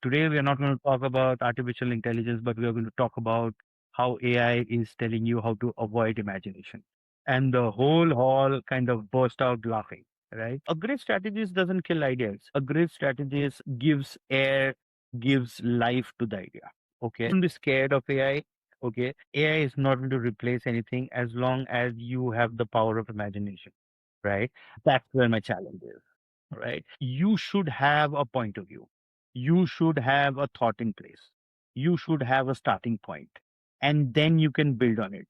Today, we are not going to talk about artificial intelligence, but we are going to talk about how AI is telling you how to avoid imagination. And the whole hall kind of burst out laughing, right? A great strategist doesn't kill ideas. A great strategist gives air, gives life to the idea. Okay. Don't be scared of AI. Okay. AI is not going to replace anything as long as you have the power of imagination, right? That's where my challenge is, right? You should have a point of view. You should have a thought in place. You should have a starting point, and then you can build on it.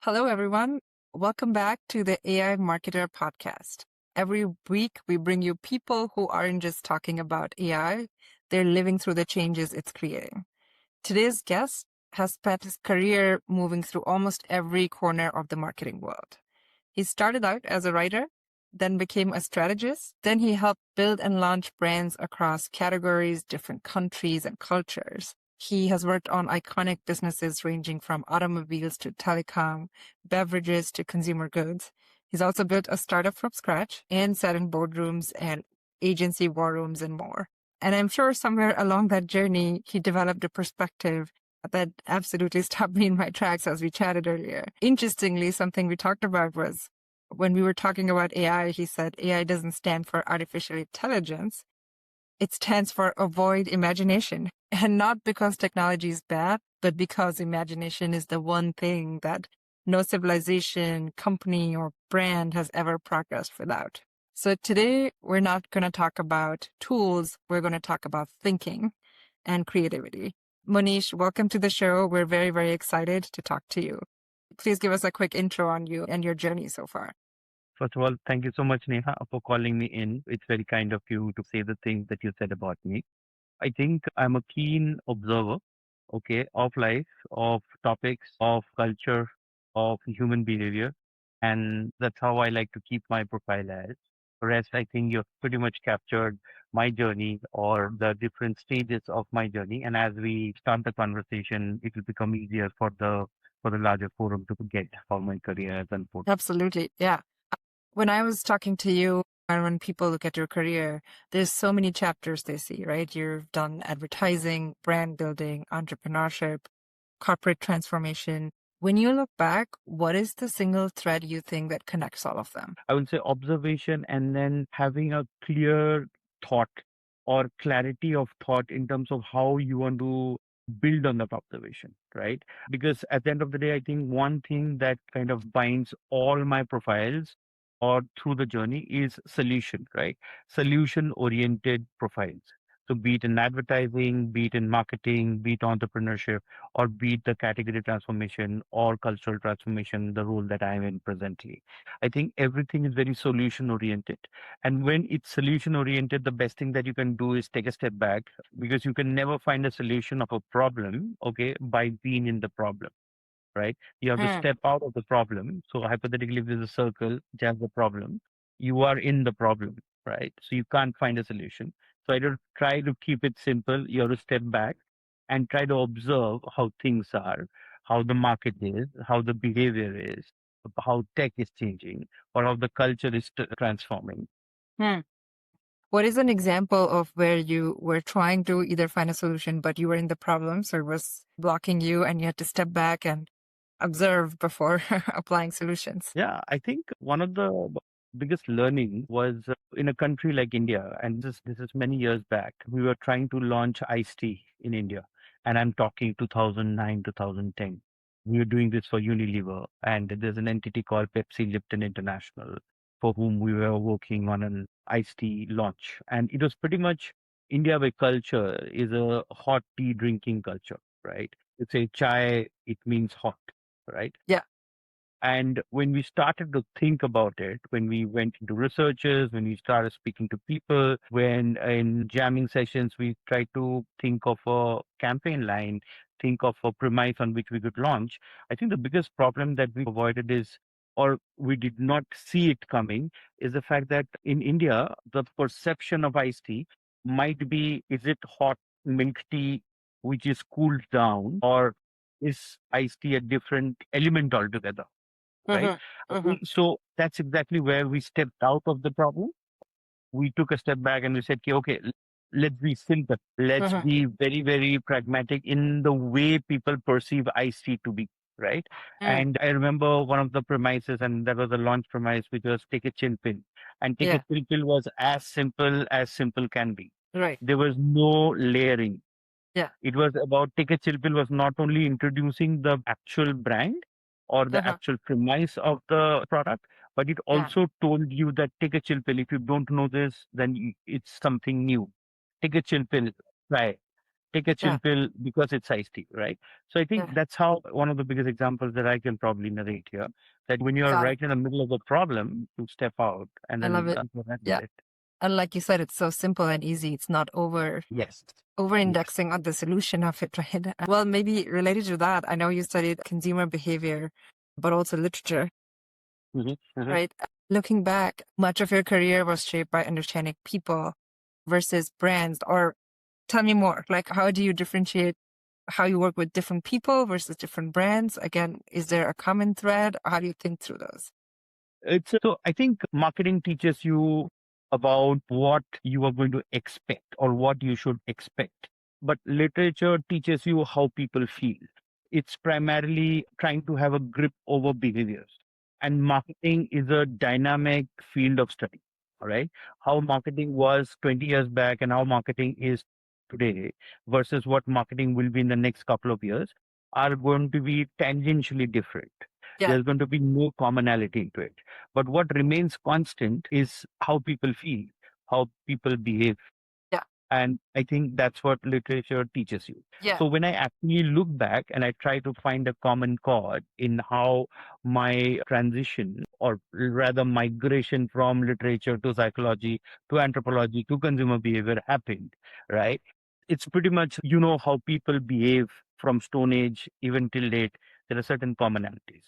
Hello, everyone. Welcome back to the AI Marketer Podcast. Every week, we bring you people who aren't just talking about AI, they're living through the changes it's creating. Today's guest has spent his career moving through almost every corner of the marketing world. He started out as a writer, then became a strategist. Then he helped build and launch brands across categories, different countries, and cultures. He has worked on iconic businesses ranging from automobiles to telecom, beverages to consumer goods. He's also built a startup from scratch and sat in boardrooms and agency war rooms and more. And I'm sure somewhere along that journey, he developed a perspective that absolutely stopped me in my tracks as we chatted earlier. Interestingly, something we talked about was when we were talking about AI, he said AI doesn't stand for artificial intelligence. It stands for avoid imagination. And not because technology is bad, but because imagination is the one thing that no civilization, company, or brand has ever progressed without. So today, we're not going to talk about tools. We're going to talk about thinking and creativity. Monish, welcome to the show. We're very, very excited to talk to you. Please give us a quick intro on you and your journey so far. First of all, thank you so much, Neha, for calling me in. It's very kind of you to say the things that you said about me. I think I'm a keen observer, okay, of life, of topics, of culture, of human behavior. And that's how I like to keep my profile as. Rest, I think you've pretty much captured my journey or the different stages of my journey. And as we start the conversation, it will become easier for the larger forum to get how my career has unfolded. Absolutely. Yeah. When I was talking to you, and when people look at your career, there's so many chapters they see, right? You've done advertising, brand building, entrepreneurship, corporate transformation. When you look back, what is the single thread you think that connects all of them? I would say observation and then having a clear thought or clarity of thought in terms of how you want to build on that observation, right? Because at the end of the day, I think one thing that kind of binds all my profiles or through the journey is solution, right? Solution oriented profiles. So be it in advertising, be it in marketing, be it entrepreneurship, or be it the category transformation or cultural transformation, the role that I'm in presently. I think everything is very solution oriented. And when it's solution oriented, the best thing that you can do is take a step back because you can never find a solution of a problem, okay, by being in the problem, right? You have to Hmm. step out of the problem. So hypothetically, if there's a circle which has a problem, you are in the problem, right? So you can't find a solution. So I don't try to keep it simple. You have to step back and try to observe how things are, how the market is, how the behavior is, how tech is changing, or how the culture is transforming. Hmm. What is an example of where you were trying to either find a solution, but you were in the problem, so it was blocking you and you had to step back and observe before applying solutions? Yeah, I think one of the biggest learning was in a country like India, and this is many years back. We were trying to launch iced tea in India, and I'm talking 2009, 2010. We were doing this for Unilever, and there's an entity called Pepsi Lipton International, for whom we were working on an iced tea launch, and it was pretty much India by culture is a hot tea drinking culture, right? It's a chai, it means hot, right? Yeah. And when we started to think about it, when we went into researches, when we started speaking to people, when in jamming sessions, we tried to think of a campaign line, think of a premise on which we could launch. I think the biggest problem that we avoided is, or we did not see it coming, is the fact that in India, the perception of iced tea might be, is it hot milk tea, which is cooled down, or is iced tea a different element altogether, right? Mm-hmm. Mm-hmm. So that's exactly where we stepped out of the problem. We took a step back and we said, okay, let's be simple. Let's Mm-hmm. be very, very pragmatic in the way people perceive IC to be, right? Mm. And I remember one of the premises, and that was a launch premise, which was take a chill pill. And take a Yeah. chill pill was as simple can be. Right. There was no layering. Yeah. It was about take a chill pill was not only introducing the actual brand or the Uh-huh. actual premise of the product, but it Yeah. also told you that take a chill pill. If you don't know this, then it's something new. Take a chill pill, try. Take a chill Yeah. pill because it's iced tea, right? So I think Yeah. that's how one of the biggest examples that I can probably narrate here. That when you are Got it. right in the middle of a problem, to step out and I love then it. interact with Yeah. it. And like you said, it's so simple and easy. It's not Yes. over Yes. indexing on the solution of it, right? Well, maybe related to that, I know you studied consumer behavior, but also literature, Hmm. Hmm. right? Looking back, much of your career was shaped by understanding people versus brands. Or tell me more. Like, how do you differentiate how you work with different people versus different brands? Again, is there a common thread? How do you think through those? It's so I think marketing teaches you about what you are going to expect or what you should expect. But literature teaches you how people feel. It's primarily trying to have a grip over behaviors. And marketing is a dynamic field of study. All right. How marketing was 20 years back and how marketing is today versus what marketing will be in the next couple of years are going to be tangentially different. Yeah. There's going to be no commonality into it. But what remains constant is how people feel, how people behave. Yeah. And I think that's what literature teaches you. Yeah. So when I actually look back and I try to find a common chord in how my transition, or rather migration from literature to psychology to anthropology to consumer behavior happened, right? It's pretty much, how people behave from Stone Age even till date. There are certain commonalities,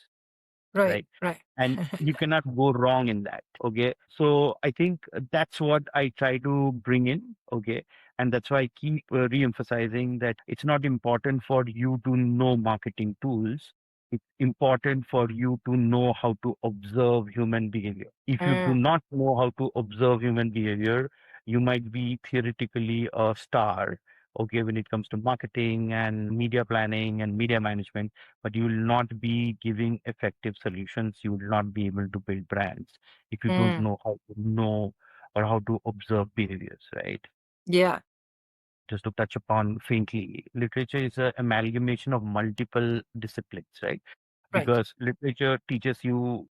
Right. right? Right. And you cannot go wrong in that. Okay. So I think that's what I try to bring in. Okay. And that's why I keep re-emphasizing that it's not important for you to know marketing tools. It's important for you to know how to observe human behavior. If you do Mm, not know how to observe human behavior, you might be theoretically a star, okay, when it comes to marketing and media planning and media management, but you will not be giving effective solutions. You will not be able to build brands if you don't mm, know how to know or how to observe behaviors, right? yeah. Just to touch upon faintly, literature is an amalgamation of multiple disciplines, right? Right. Because literature teaches you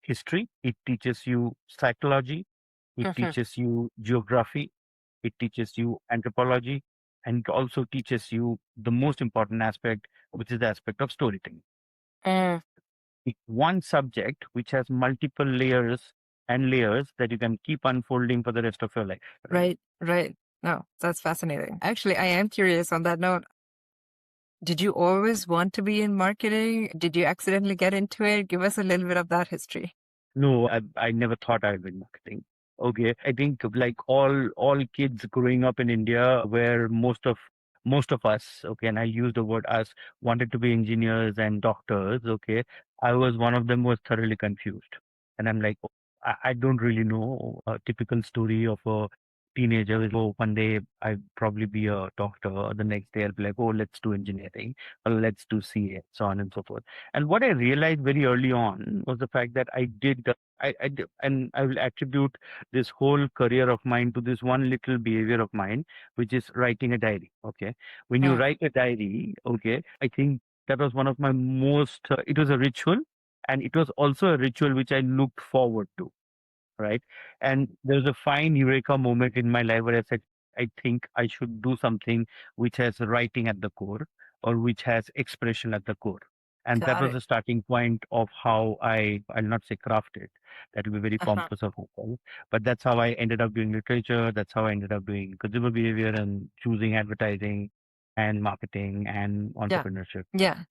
history, it teaches you psychology, it Mhm. teaches you geography, it teaches you anthropology, and it also teaches you the most important aspect, which is the aspect of storytelling. Mm, It's one subject which has multiple layers and layers that you can keep unfolding for the rest of your life, right? right. Right. No, that's fascinating. Actually, I am curious on that note. Did you always want to be in marketing? Did you accidentally get into it? Give us a little bit of that history. No, I never thought I would be in marketing. Okay. I think like all kids growing up in India, where most of us, okay, and I use the word us, wanted to be engineers and doctors, okay. I was one of them was thoroughly confused. And I'm like, I don't really know a typical story of a teenager. Oh, one day I'll probably be a doctor. The next day I'll be like, oh, let's do engineering or let's do CA, so on and so forth. And what I realized very early on was the fact that I did, and I will attribute this whole career of mine to this one little behavior of mine, which is writing a diary. Okay. When you Mm, write a diary, okay, I think that was one of my it was a ritual, and it was also a ritual which I looked forward to, right? And there was a fine eureka moment in my life where I said, I think I should do something which has writing at the core or which has expression at the core. And that got was it. the starting point of how I'll not say crafted, that will be very Uh-huh. pompous of myself, but that's how I ended up doing literature. That's how I ended up doing consumer behavior and choosing advertising and marketing and Yeah. entrepreneurship. Yeah.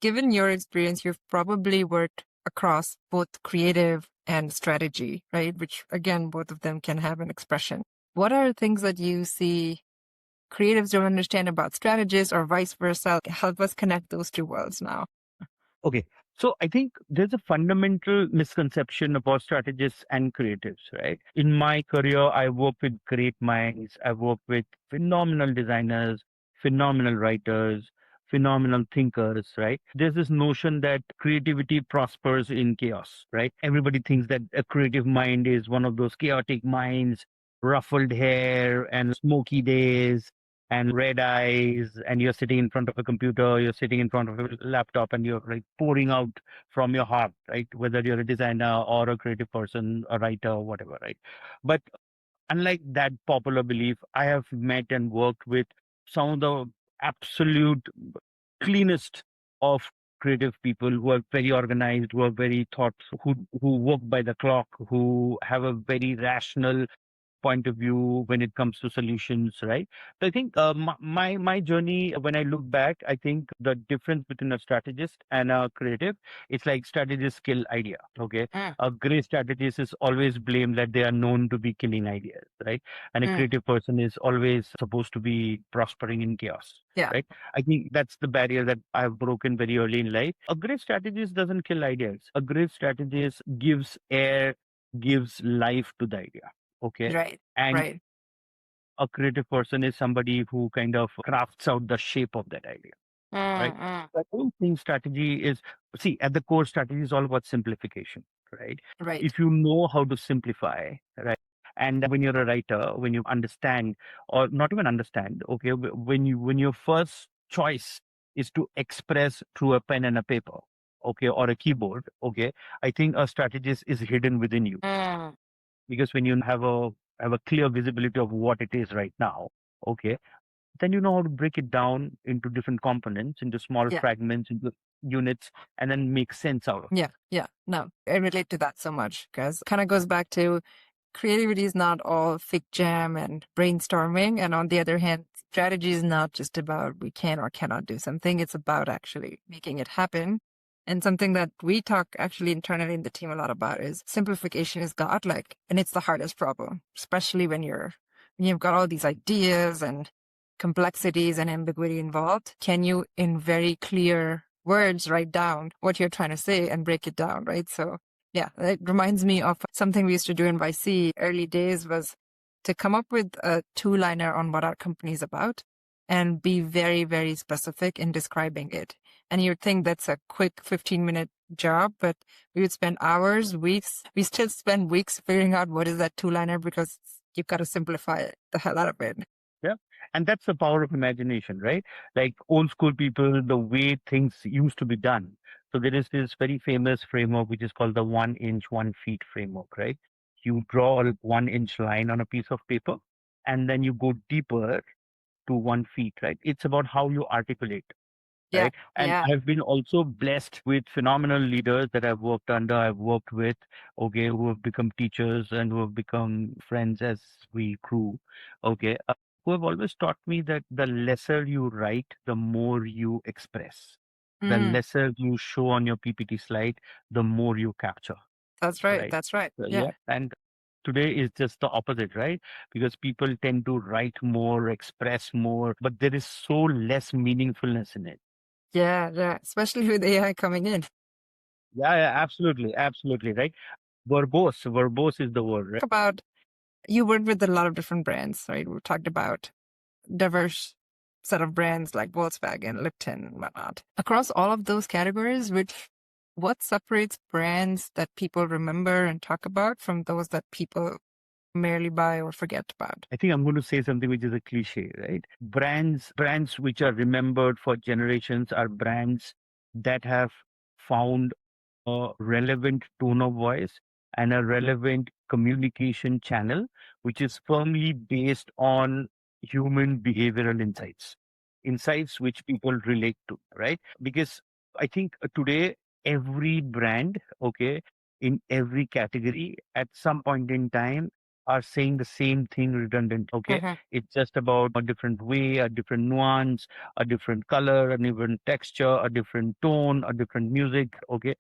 Given your experience, you've probably worked across both creative and strategy, right? Which again, both of them can have an expression. What are things that you see creatives don't understand about strategists or vice versa? Help us connect those two worlds now. Okay. So I think there's a fundamental misconception about strategists and creatives, right? In my career, I work with great minds. I work with phenomenal designers, phenomenal writers, phenomenal thinkers, right? There's this notion that creativity prospers in chaos, right? Everybody thinks that a creative mind is one of those chaotic minds, ruffled hair and smoky days and red eyes, and you're sitting in front of a computer, you're sitting in front of a laptop, and you're like pouring out from your heart, right? Whether you're a designer or a creative person, a writer, or whatever, right? But unlike that popular belief, I have met and worked with some of the absolute cleanest of creative people who are very organized, who are very thoughtful, who work by the clock, who have a very rational point of view when it comes to solutions, right? So I think my journey, when I look back, I think the difference between a strategist and a creative, it's like strategists kill idea. Okay, a great strategist is always blamed that they are known to be killing ideas, right? And a creative person is always supposed to be prospering in chaos. Yeah. Right. I think that's the barrier that I've broken very early in life. A great strategist doesn't kill ideas. A great strategist gives air, gives life to the idea. Okay. Right. And Right. a creative person is somebody who kind of crafts out the shape of that idea, right? I don't think strategy is, see, at the core, strategy is all about simplification, right? Right. If you know how to simplify, right? And when you're a writer, when you understand, or not even understand, okay, when your first choice is to express through a pen and a paper, okay, or a keyboard, okay, I think a strategist is hidden within you, because when you have a clear visibility of what it is right now, okay, then you know how to break it down into different components, into small Yeah. fragments, into units, and then make sense out of it. Yeah. Yeah. No, I relate to that so much because kind of goes back to creativity is not all fig jam and brainstorming. And on the other hand, strategy is not just about we can or cannot do something. It's about actually making it happen. And something that we talk actually internally in the team a lot about is simplification is godlike. And it's the hardest problem, especially when you've got all these ideas and complexities and ambiguity involved. Can you, in very clear words, write down what you're trying to say and break it down, right? So yeah, it reminds me of something we used to do in YC early days was to come up with a two-liner on what our company is about and be very, very specific in describing it. And you'd think that's a quick 15-minute job, but we would spend hours, weeks. We still spend weeks figuring out what is that two-liner because you've got to simplify the hell out of it. Yeah. And that's the power of imagination, right? Like old school people, the way things used to be done. So there is this very famous framework which is called the 1 inch, 1 feet framework, right? You draw a 1 inch line on a piece of paper, and then you go deeper to 1 feet, right? It's about how you articulate, Yeah, right? And yeah. I've been also blessed with phenomenal leaders that I've worked under, I've worked with, okay, who have become teachers and who have become friends as we grew, okay, who have always taught me that the lesser you write, the more you express. The Mm, lesser you show on your PPT slide, the more you capture, that's right. right? That's right. So, Yeah. yeah. And today is just the opposite, right? Because people tend to write more, express more, but there is so less meaningfulness in it. Yeah, yeah. Especially with AI coming in. Yeah, yeah, absolutely, absolutely, right. Verbose is the word, right? About you work with a lot of different brands, right? We talked about diverse set of brands like Volkswagen, Lipton, and whatnot. Across all of those categories, what separates brands that people remember and talk about from those that people merely buy or forget about? I think I'm going to say something which is a cliche, right? Brands which are remembered for generations are brands that have found a relevant tone of voice and a relevant communication channel, which is firmly based on human behavioral insights, insights which people relate to, right? Because I think today, every brand, okay, in every category at some point in time are saying the same thing redundant, okay? Mhm. It's just about a different way, a different nuance, a different color, a different texture, a different tone, a different music, okay?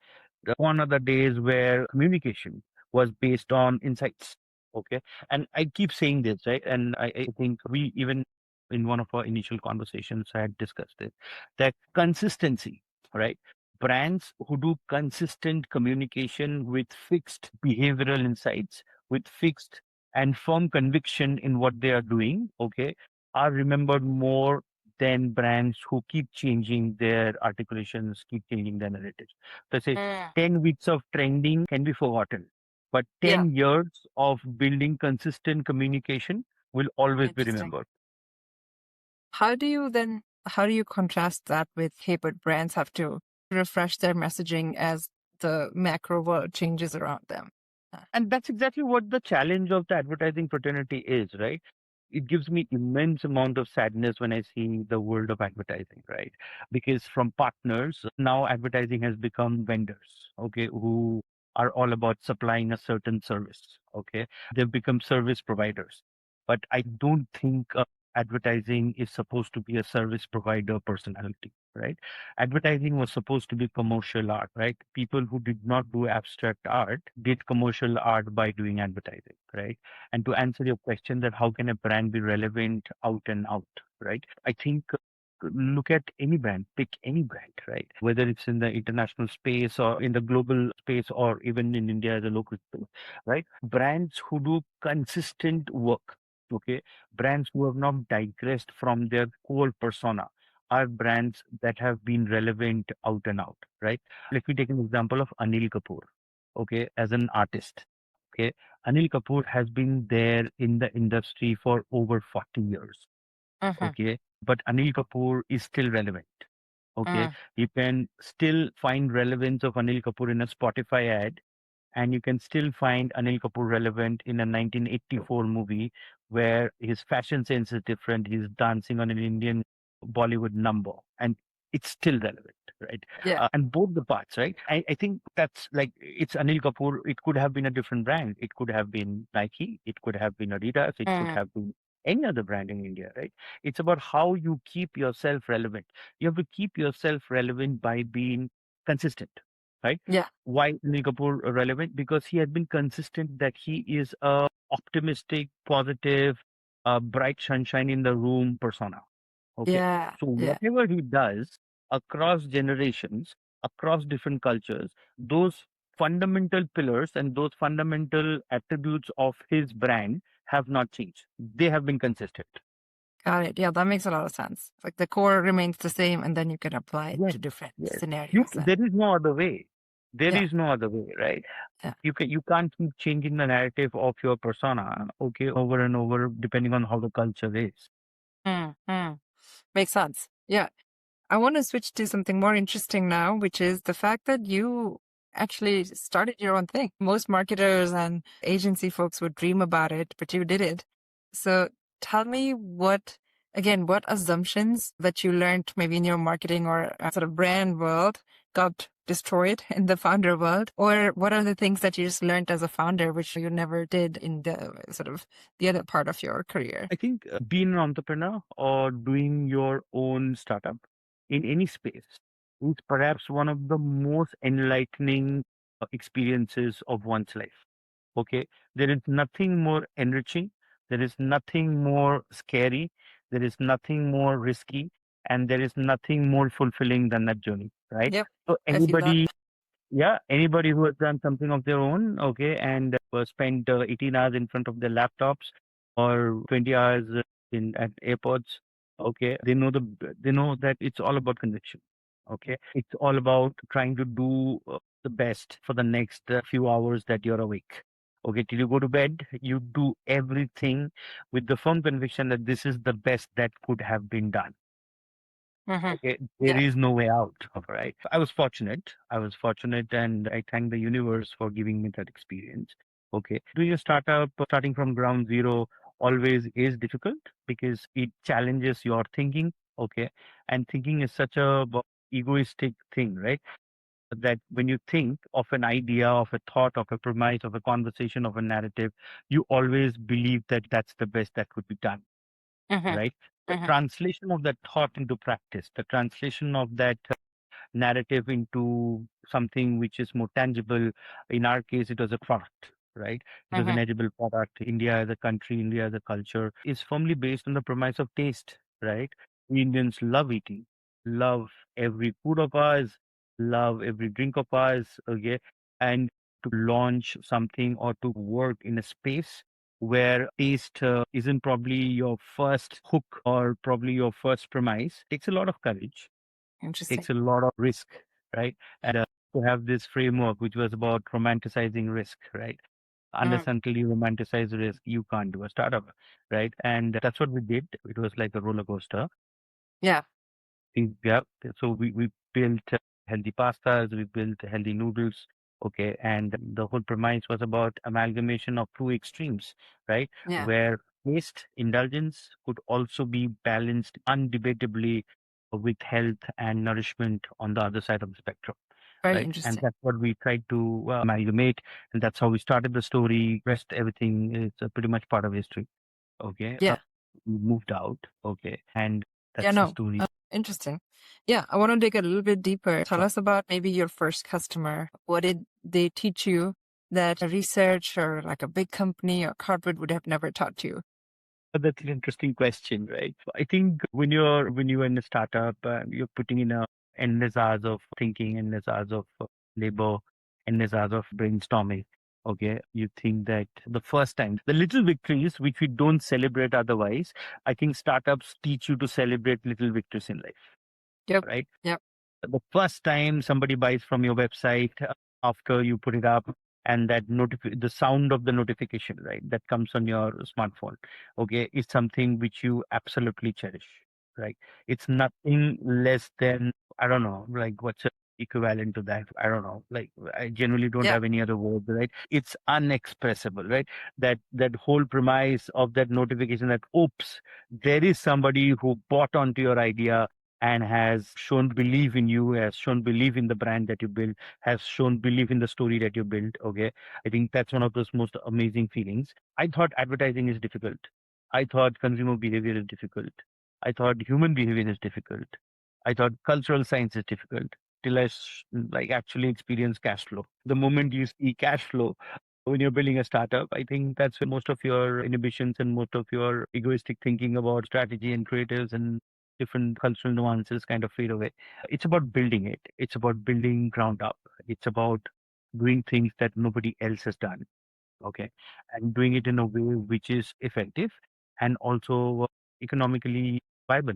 One of the days where communication was based on insights, okay? And I keep saying this, right? And I think we even in one of our initial conversations, I had discussed it, that consistency, right? Brands who do consistent communication with fixed behavioral insights, with fixed and firm conviction in what they are doing, okay, are remembered more than brands who keep changing their articulations, keep changing their narratives. So say Mm, 10 weeks of trending can be forgotten, but yeah, 10 years of building consistent communication will always be interesting. remembered. How do you contrast that with, hey, but brands have to refresh their messaging as the macro world changes around them? And that's exactly what the challenge of the advertising fraternity is, right? It gives me immense amount of sadness when I see the world of advertising, right? Because from partners, now advertising has become vendors, okay, who are all about supplying a certain service, okay? They've become service providers. But I don't think advertising is supposed to be a service provider personality, right? Advertising was supposed to be commercial art, right? People who did not do abstract art did commercial art by doing advertising, right? And to answer your question that how can a brand be relevant out and out, right? I think look at any brand, pick any brand, right? Whether it's in the international space or in the global space or even in India as a local space, right? Brands who do consistent work, okay? Brands who have not digressed from their core persona are brands that have been relevant out and out, right? Let me take an example of Anil Kapoor, okay, as an artist. Okay, Anil Kapoor has been there in the industry for over 40 years. Mm-hmm. Okay, but Anil Kapoor is still relevant. Okay, Mm, you can still find relevance of Anil Kapoor in a Spotify ad, and you can still find Anil Kapoor relevant in a 1984 movie where his fashion sense is different. He's dancing on an Indian Bollywood number, and it's still relevant, right? yeah. And both the parts, right? I think that's like it's Anil Kapoor. It could have been a different brand. It could have been Nike. It could have been Adidas. It could Mm, have been any other brand in India, right? It's about how you keep yourself relevant. You have to keep yourself relevant by being consistent, right? yeah. Why Anil Kapoor relevant? Because he has been consistent that he is a optimistic, positive, bright sunshine in the room persona. Okay. Yeah. So Yeah. whatever he does across generations, across different cultures, those fundamental pillars and those fundamental attributes of his brand have not changed. They have been consistent. Got it. Yeah, that makes a lot of sense. Like the core remains the same, and then you can apply it Yes, to different yes. scenarios. And There is no other way. There yeah, is no other way, right? yeah. You can't keep changing the narrative of your persona, okay, over and over, depending on how the culture is. Mm, mm. Makes sense. Yeah. I want to switch to something more interesting now, which is the fact that you actually started your own thing. Most marketers and agency folks would dream about it, but you did it. So tell me what assumptions that you learned maybe in your marketing or sort of brand world got destroyed in the founder world? Or what are the things that you just learned as a founder, which you never did in the sort of the other part of your career? I think being an entrepreneur or doing your own startup in any space is perhaps one of the most enlightening experiences of one's life. Okay. There is nothing more enriching. There is nothing more scary. There is nothing more risky. And there is nothing more fulfilling than that journey, right? Yep, So I feel that. anybody who has done something of their own, okay, and spent 18 hours in front of their laptops or 20 hours in at airports, okay, they know that it's all about conviction, okay. It's all about trying to do the best for the next few hours that you're awake. Okay, till you go to bed, you do everything with the firm conviction that this is the best that could have been done. Hmm. Okay, there Yeah. is no way out of it, right? I was fortunate. I was fortunate, and I thank the universe for giving me that experience. Okay, doing a startup, starting from ground zero, always is difficult because it challenges your thinking. Okay, and thinking is such a egoistic thing, right? That when you think of an idea, of a thought, of a premise, of a conversation, of a narrative, you always believe that that's the best that could be done, Hmm. right? The Hmm. translation of that thought into practice, the translation of that narrative into something which is more tangible. In our case, it was a product, right? It was an Mm-hmm. edible product. India as a country, India as a culture is firmly based on the premise of taste, right? Indians love eating, love every food of ours, love every drink of ours, okay? And to launch something or to work in a space where taste isn't probably your first hook or probably your first premise takes a lot of courage, Interesting. takes a lot of risk, right? And to have this framework, which was about romanticizing risk, right? Unless Mm. until you romanticize risk, you can't do a startup, right? And that's what we did. It was like a roller coaster. Yeah. Yeah. So we built healthy pastas, we built healthy noodles. Okay. And the whole premise was about amalgamation of two extremes, right? Yeah. Where taste, indulgence could also be balanced undebatably with health and nourishment on the other side of the spectrum, Very right? And interesting. that's what we tried to amalgamate. And that's how we started the story. Rest everything is pretty much part of history. Okay. Yeah. We moved out. Okay. And Yeah. that's the No. story. Interesting. Yeah. I want to dig a little bit deeper. Tell Sure. us about maybe your first customer. What did they teach you that a research or like a big company or corporate would have never taught you? That's an interesting question, right? I think when you're in a startup, you're putting in a endless hours of thinking, endless hours of labor, endless hours of brainstorming. Okay, you think that the first time, the little victories which we don't celebrate otherwise, I think startups teach you to celebrate little victories in life, Yep. right? Yep. The first time somebody buys from your website after you put it up, and that the sound of the notification, right, that comes on your smartphone, okay, is something which you absolutely cherish, right? It's nothing less than, I don't know, like what's the equivalent to that? I don't know, like I generally don't Yeah. have any other word, right? It's unexpressible, right? That whole premise of that notification, that oops, there is somebody who bought onto your idea and has shown belief in you, has shown belief in the brand that you build, has shown belief in the story that you build. Okay. I think that's one of those most amazing feelings. I thought advertising is difficult. I thought consumer behavior is difficult. I thought human behavior is difficult. I thought cultural science is difficult till like actually experience cash flow. The moment you see cash flow, when you're building a startup, I think that's where most of your inhibitions and most of your egoistic thinking about strategy and creatives and different cultural nuances kind of fade away. It's about building it. It's about building ground up. It's about doing things that nobody else has done. Okay. And doing it in a way which is effective and also economically viable.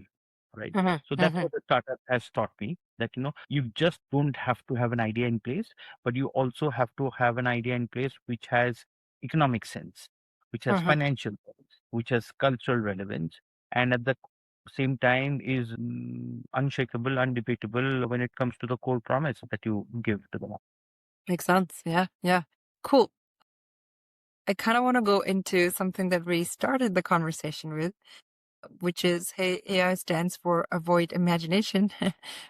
Right. Mm-hmm. So that's Mm-hmm. what the startup has taught me, that, you just don't have to have an idea in place, but you also have to have an idea in place which has economic sense, which has Mm-hmm. financial sense, which has cultural relevance, and at the same time is unshakable, undebatable when it comes to the core promise that you give to the market. Makes sense. Yeah. Yeah. Cool. I kind of want to go into something that we started the conversation with, which is, hey, AI stands for avoid imagination.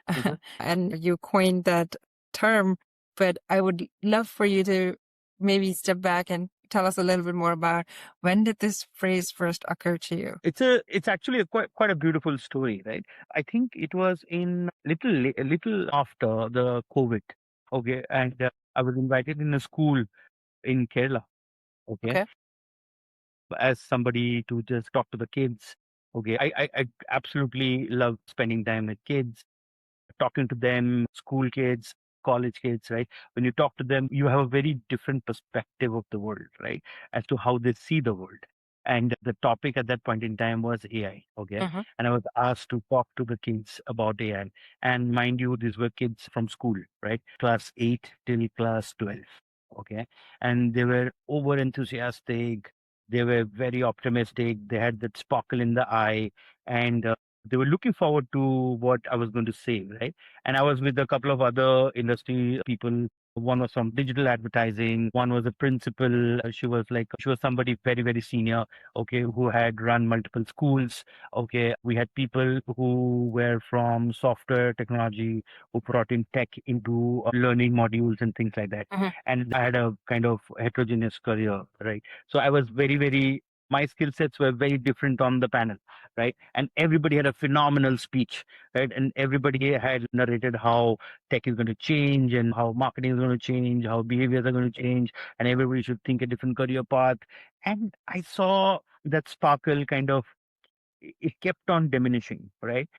Mhm. And you coined that term, but I would love for you to maybe step back and tell us a little bit more about when did this phrase first occur to you? It's actually quite a beautiful story, right? I think it was in a little after the COVID. Okay, and I was invited in a school in Kerala. Okay, Okay. as somebody to just talk to the kids. Okay, I absolutely love spending time with kids, talking to them, school kids, college kids, right? When you talk to them, you have a very different perspective of the world, right? As to how they see the world. And the topic at that point in time was AI. Okay. Mm-hmm. And I was asked to talk to the kids about AI. And mind you, these were kids from school, right? Class 8 till class 12. Okay. And they were over enthusiastic. They were very optimistic. They had that sparkle in the eye. And they were looking forward to what I was going to say, right? And I was with a couple of other industry people. One was from digital advertising. One was a principal. She was somebody very, very senior, okay, who had run multiple schools. Okay. We had people who were from software technology, who brought in tech into learning modules and things like that. Mm-hmm. And I had a kind of heterogeneous career, right? So I was very, very my skill sets were very different on the panel, right? And everybody had a phenomenal speech, right? And everybody had narrated how tech is going to change and how marketing is going to change, how behaviors are going to change, and everybody should think a different career path. And I saw that sparkle kind of, it kept on diminishing, right?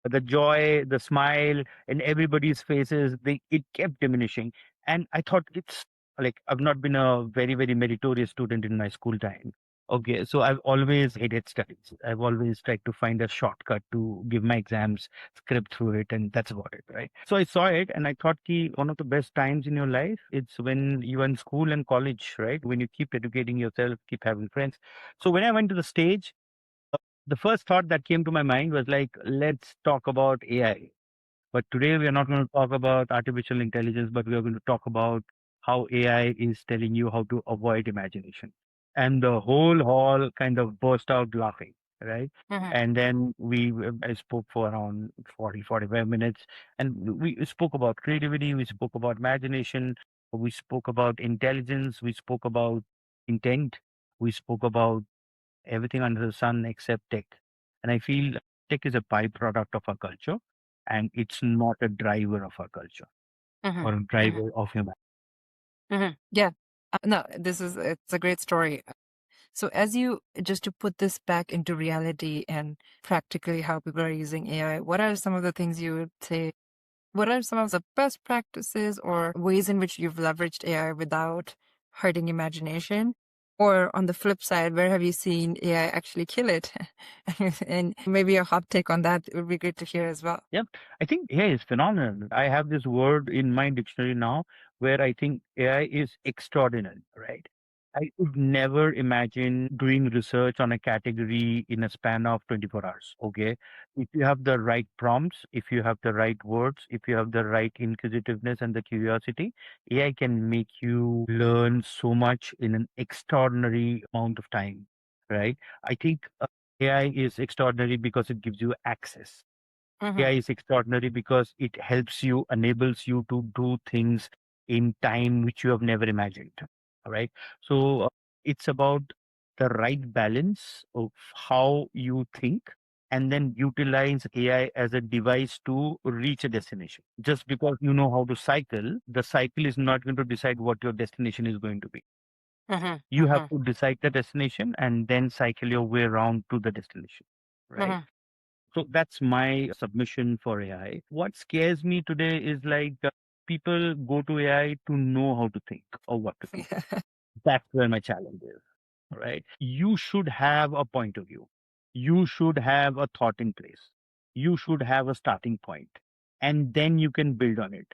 The joy, the smile in everybody's faces, it kept diminishing. And I thought, it's like, I've not been a very, very meritorious student in my school time. Okay, so I've always hated studies. I've always tried to find a shortcut to give my exams, script through it, and that's about it, right? So I saw it and I thought, ki, one of the best times in your life, it's when you're in school and college, right? When you keep educating yourself, keep having friends. So when I went to the stage, the first thought that came to my mind was like, let's talk about AI. But today we are not going to talk about artificial intelligence, but we are going to talk about how AI is telling you how to avoid imagination. And the whole hall kind of burst out laughing, right? Mhm. And then I spoke for around 40, 45 minutes. And we spoke about creativity, we spoke about imagination, we spoke about intelligence, we spoke about intent, we spoke about everything under the sun except tech. And I feel tech is a byproduct of our culture and it's not a driver of our culture Mhm. or a Mhm. driver of humanity. Yeah. No, it's a great story. So as you just to put this back into reality and practically how people are using AI, what are some of the things you would say? What are some of the best practices or ways in which you've leveraged AI without hurting imagination? Or on the flip side, where have you seen AI actually kill it? And maybe a hot take on that would be great to hear as well. Yeah, I think AI is phenomenal. I have this word in my dictionary now where I think AI is extraordinary, right? I would never imagine doing research on a category in a span of 24 hours. Okay. If you have the right prompts, if you have the right words, if you have the right inquisitiveness and the curiosity, AI can make you learn so much in an extraordinary amount of time, right? I think AI is extraordinary because it gives you access. Hmm. AI is extraordinary because it helps you, enables you to do things in time which you have never imagined. All right. So it's about the right balance of how you think and then utilize AI as a device to reach a destination. Just because you know how to cycle, the cycle is not going to decide what your destination is going to be. Hmm. You have Hmm. to decide the destination and then cycle your way around to the destination. Right. Hmm. So that's my submission for AI. What scares me today is like people go to AI to know how to think or what to think. That's where my challenge is, right? You should have a point of view. You should have a thought in place. You should have a starting point, and then you can build on it.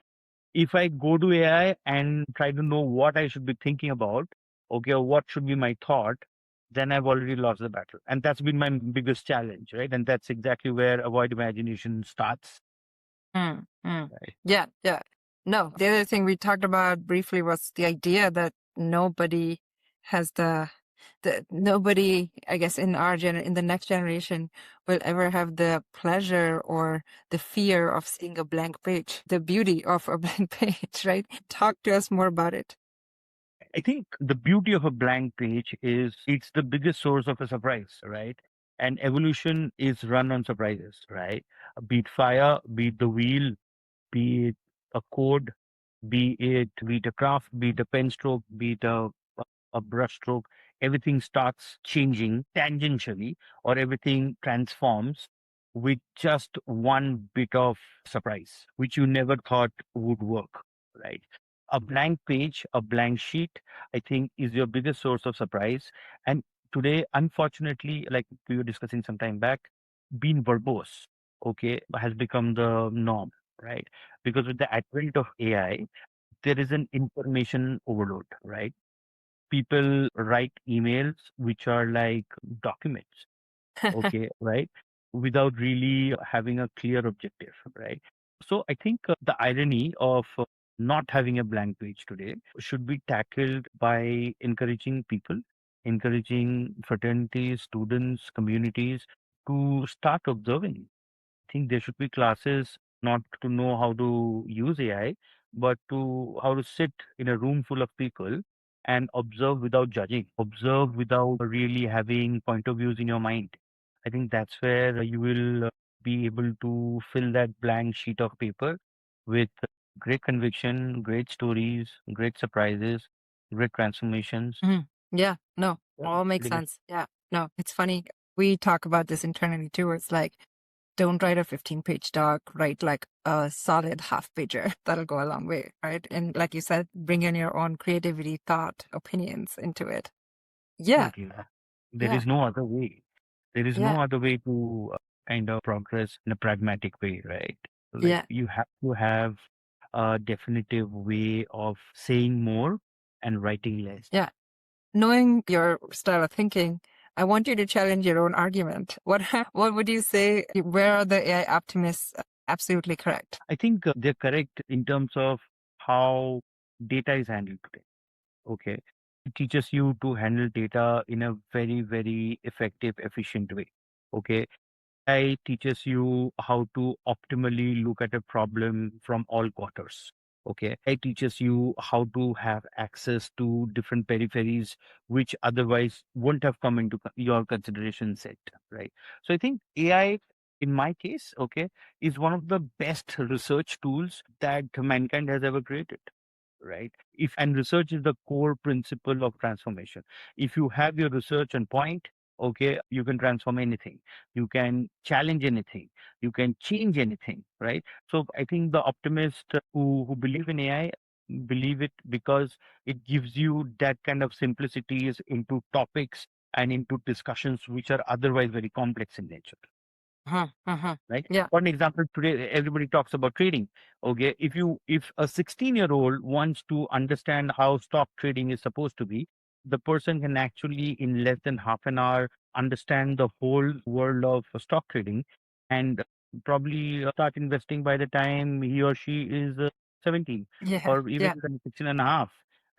If I go to AI and try to know what I should be thinking about, okay, or what should be my thought, then I've already lost the battle. And that's been my biggest challenge, right? And that's exactly where avoid imagination starts. Mm, mm. Right? Yeah, yeah. No, the other thing we talked about briefly was the idea that nobody has nobody, I guess, in the next generation will ever have the pleasure or the fear of seeing a blank page, the beauty of a blank page, right? Talk to us more about it. I think the beauty of a blank page is it's the biggest source of a surprise, right? And evolution is run on surprises, right? Be it fire, be it the wheel, be it a code, be it a craft, be it a pen stroke, be it a brush stroke, everything starts changing tangentially or everything transforms with just one bit of surprise, which you never thought would work, right? A blank page, a blank sheet, I think is your biggest source of surprise. And today, unfortunately, like we were discussing some time back, being verbose, okay, has become the norm, right? Because with the advent of AI, there is an information overload, right? People write emails which are like documents, okay, right? Without really having a clear objective, right? So I think the irony of not having a blank page today should be tackled by encouraging people, encouraging fraternities, students, communities to start observing. I think there should be classes not to know how to use AI, but to how to sit in a room full of people and observe without judging, observe without really having point of views in your mind. I think that's where you will be able to fill that blank sheet of paper with great conviction, great stories, great surprises, great transformations. Mhm. Yeah, no, Yeah, all makes pretty much. sense. Yeah, no, it's funny. We talk about this internally too. It's like, don't write a 15-page doc, write like a solid half pager. That'll go a long way, right? And like you said, bring in your own creativity, thought, opinions into it. Yeah, Absolutely. There yeah, is no other way. There is yeah, no other way to kind of progress in a pragmatic way, right? Like yeah, you have to have a definitive way of saying more and writing less. yeah. Knowing your style of thinking, I want you to challenge your own argument. What what would you say? Where are the AI optimists absolutely correct? I think they're correct in terms of how data is handled today. Okay. It teaches you to handle data in a very, very effective, efficient way. Okay. AI teaches you how to optimally look at a problem from all quarters. Okay. AI teaches you how to have access to different peripheries, which otherwise wouldn't have come into your consideration set. Right. So I think AI, in my case, okay, is one of the best research tools that mankind has ever created, right? If and research is the core principle of transformation. If you have your research on point, okay, you can transform anything, you can challenge anything, you can change anything, right? So I think the optimists who believe in AI believe it because it gives you that kind of simplicities into topics and into discussions which are otherwise very complex in nature, Uh-huh, uh-huh. right? Yeah. For an example, today everybody talks about trading. Okay, if a 16-year-old wants to understand how stock trading is supposed to be, the person can actually in less than half an hour understand the whole world of stock trading and probably start investing by the time he or she is 17 Yeah, or even yeah. 16 and a half,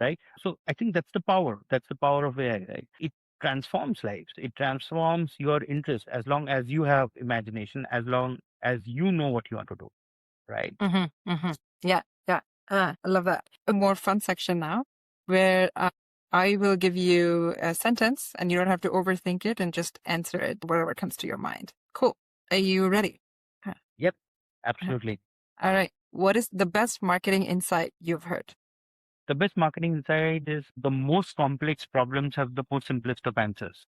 right? So I think that's the power. That's the power of AI, right? It transforms lives. It transforms your interest as long as you have imagination, as long as you know what you want to do, right? Mm-hmm, mm-hmm. Yeah, yeah. I love that. A more fun section now where I will give you a sentence and you don't have to overthink it and just answer it, whatever comes to your mind. Cool. Are you ready? Huh, Yep, huh. absolutely. All right. What is the best marketing insight you've heard? The best marketing insight is the most complex problems have the most simplest of answers.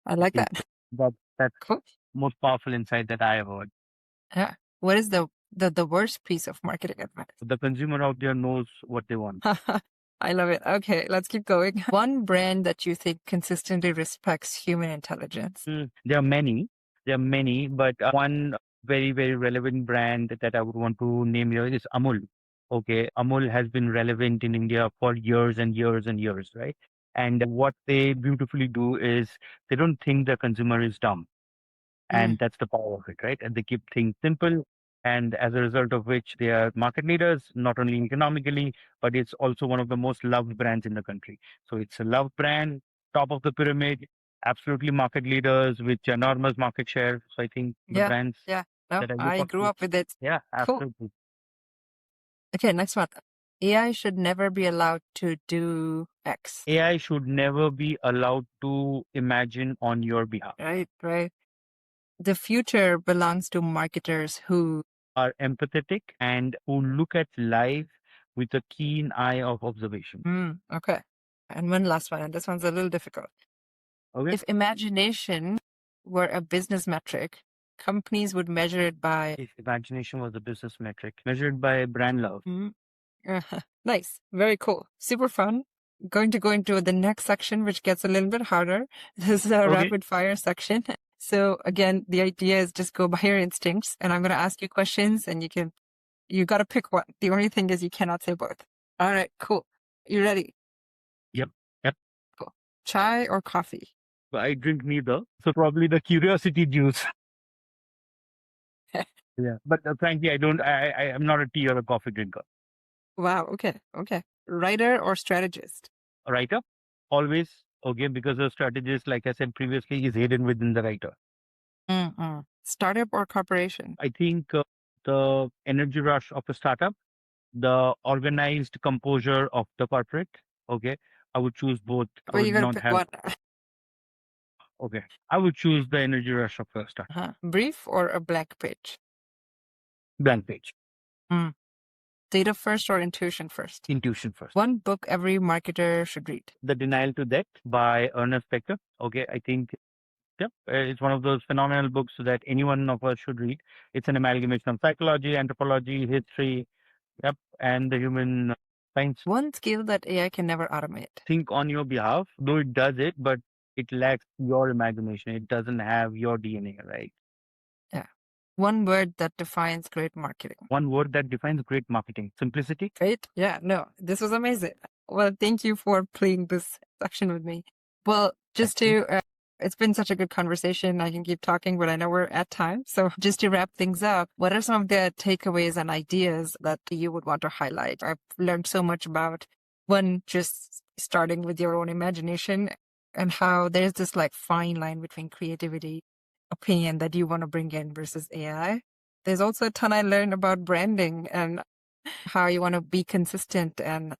I I like think that. that's Cool. most powerful insight that I have heard. Yeah. What is the worst piece of marketing advice? The consumer out there knows what they want. I love it. Okay, let's keep going. One brand that you think consistently respects human intelligence. There are many. There are many, but one very, very relevant brand that I would want to name here is Amul. Okay, Amul has been relevant in India for years and years and years, right? And what they beautifully do is they don't think the consumer is dumb, Mm, and that's the power of it, right? And they keep things simple, and as a result of which they are market leaders, not only economically, but it's also one of the most loved brands in the country. So it's a loved brand, top of the pyramid, absolutely market leaders with enormous market share. So I think the yeah, brands yeah. No, that I look I up grew to, up with it. yeah, Cool. absolutely. Okay, next one. AI should never be allowed to do X. AI should never be allowed to imagine on your behalf. Right, right. The future belongs to marketers who. Are empathetic and who look at life with a keen eye of observation. Okay. And one last one, and this one's a little difficult. Okay. If imagination were a business metric, companies would measure it by. If imagination was a business metric measured by brand love. Hmm, nice. Very cool. Super fun. Going to go into the next section, which gets a little bit harder. This is a Okay. rapid fire section. So again, the idea is just go by your instincts, and I'm going to ask you questions, and you got to pick one. The only thing is you cannot say both. All right, cool. You ready? Yep. Yep. Cool. Chai or coffee? I drink neither. So probably the curiosity juice. Yeah. But frankly, I don't, I am not a tea or a coffee drinker. Wow. Okay. Okay. Writer or strategist? A writer, always. Okay. Because a strategist, like I said previously, is hidden within the writer. Mm-mm. Startup or corporation? I think the energy rush of a startup, the organized composure of the corporate. Okay. I would choose both. I But would you gotta not pick have, one. okay. I would choose the energy rush of a start. Brief or a black page? Blank page. Mm. Data first or intuition first? Intuition first. One book every marketer should read. The Denial to Debt by Ernest Becker. Okay. I think, yeah, it's one of those phenomenal books that any one of us should read. It's an amalgamation of psychology, anthropology, history, yep, and the human science. One skill that AI can never automate. Think on your behalf, though it does it, but it lacks your imagination. It doesn't have your DNA, right? Yeah. One word that defines great marketing. One word that defines great marketing: simplicity. Great. Yeah, no, this was amazing. Well, thank you for playing this section with me. Well, just Thank you. to, it's been such a good conversation. I can keep talking, but I know we're at time. So just to wrap things up, what are some of the takeaways and ideas that you would want to highlight? I've learned so much about one, just starting with your own imagination and how there's this like fine line between creativity, opinion that you want to bring in versus AI. There's also a ton I learned about branding and how you want to be consistent and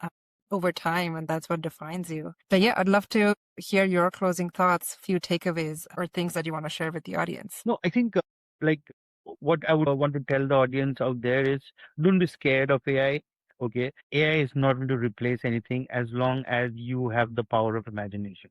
over time, and that's what defines you. But yeah, I'd love to hear your closing thoughts, few takeaways or things that you want to share with the audience. No, I think like what I would want to tell the audience out there is don't be scared of AI. Okay. AI is not going to replace anything as long as you have the power of imagination.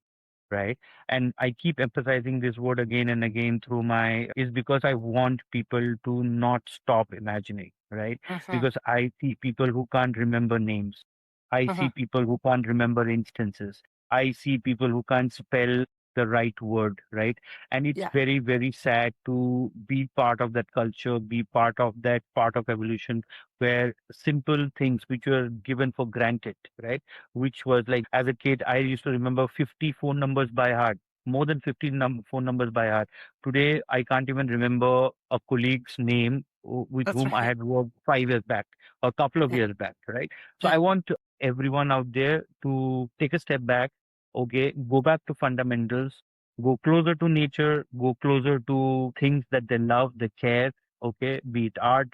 Right. And I keep emphasizing this word again and again through my is because I want people to not stop imagining. Right. Mhm, Because I see people who can't remember names. I see mhm. people who can't remember instances. I see people who can't spell the right word. Right. And it's Yeah. very, very sad to be part of that culture, be part of that part of evolution where simple things which were given for granted, right? Which was like as a kid, I used to remember 50 phone numbers by heart, more than 50 phone numbers by heart. Today, I can't even remember a colleague's name with That's whom I right. had worked 5 years back, a couple of Yeah. years back, right? So Yeah. I want everyone out there to take a step back, okay, go back to fundamentals, go closer to nature, go closer to things that they love, they care, okay, be it art,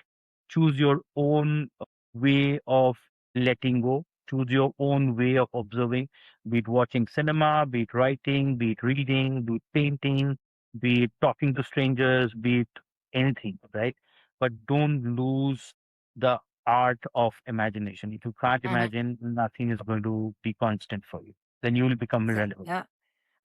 choose your own way of letting go, choose your own way of observing, be it watching cinema, be it writing, be it reading, be it painting, be it talking to strangers, be it anything, right? But don't lose the art of imagination. If you can't Mhm. imagine, nothing is going to be constant for you. Then you will become irrelevant. Yeah.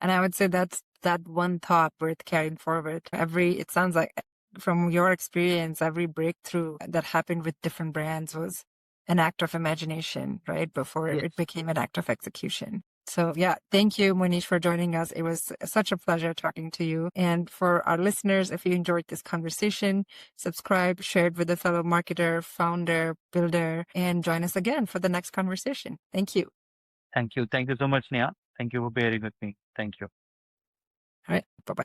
And I would say that's that one thought worth carrying forward. It sounds like from your experience, every breakthrough that happened with different brands was an act of imagination, right? Before Yes. it became an act of execution. So yeah, thank you, Monish, for joining us. It was such a pleasure talking to you. And for our listeners, if you enjoyed this conversation, subscribe, share it with a fellow marketer, founder, builder, and join us again for the next conversation. Thank you. Thank you. Thank you so much, Neha. Thank you for bearing with me. Thank you. All right. Bye-bye.